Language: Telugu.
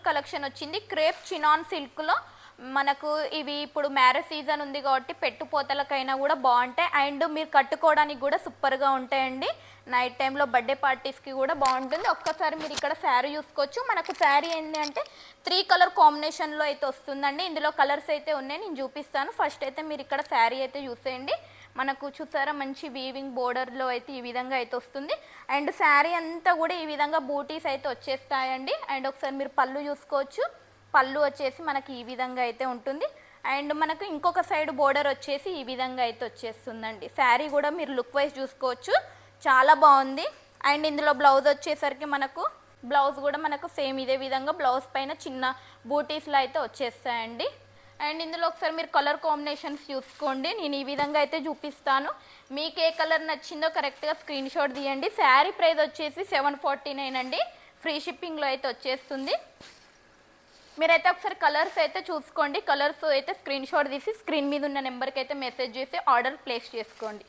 కలెక్షన్ వచ్చింది క్రేప్ చినాన్ సిల్క్లో. మనకు ఇవి ఇప్పుడు మ్యారేజ్ సీజన్ ఉంది కాబట్టి పెట్టుపోతలకైనా కూడా బాగుంటాయి అండ్ మీరు కట్టుకోవడానికి కూడా సూపర్గా ఉంటాయండి. నైట్ టైంలో బర్త్డే పార్టీస్కి కూడా బాగుంటుంది. ఒక్కసారి మీరు ఇక్కడ శారీ చూసుకోవచ్చు. మనకు శారీ ఏంటి అంటే 3 కలర్ కాంబినేషన్లో అయితే వస్తుందండి. ఇందులో కలర్స్ అయితే ఉన్నాయి, నేను చూపిస్తాను. ఫస్ట్ అయితే మీరు ఇక్కడ శారీ అయితే చూసేయండి. మనకు చూసారా మంచి వీవింగ్ బోర్డర్లో అయితే ఈ విధంగా అయితే వస్తుంది అండ్ శారీ అంతా కూడా ఈ విధంగా బూటీస్ అయితే వచ్చేస్తాయండి. అండ్ ఒకసారి మీరు పళ్ళు చూసుకోవచ్చు. పళ్ళు వచ్చేసి మనకి ఈ విధంగా అయితే ఉంటుంది అండ్ మనకు ఇంకొక సైడ్ బోర్డర్ వచ్చేసి ఈ విధంగా అయితే వచ్చేస్తుందండి. శారీ కూడా మీరు లుక్ వైజ్ చూసుకోవచ్చు, చాలా బాగుంది. అండ్ ఇందులో బ్లౌజ్ వచ్చేసరికి మనకు బ్లౌజ్ కూడా మనకు సేమ్ ఇదే విధంగా బ్లౌజ్ పైన చిన్న బూటీస్లో అయితే వచ్చేస్తాయండి. అండ్ ఇందులో ఒకసారి మీరు కలర్ కాంబినేషన్స్ చూసుకోండి. నేను ఈ విధంగా అయితే చూపిస్తాను. మీకు ఏ కలర్ నచ్చిందో కరెక్ట్గా స్క్రీన్ షాట్ తీయండి. శారీ ప్రైస్ వచ్చేసి 749 అండి. ఫ్రీ షిప్పింగ్లో అయితే వచ్చేస్తుంది. మీరైతే ఒకసారి కలర్స్ అయితే చూసుకోండి. కలర్స్ అయితే స్క్రీన్ షాట్ తీసి స్క్రీన్ మీద ఉన్న నెంబర్కి అయితే మెసేజ్ చేసి ఆర్డర్ ప్లేస్ చేసుకోండి.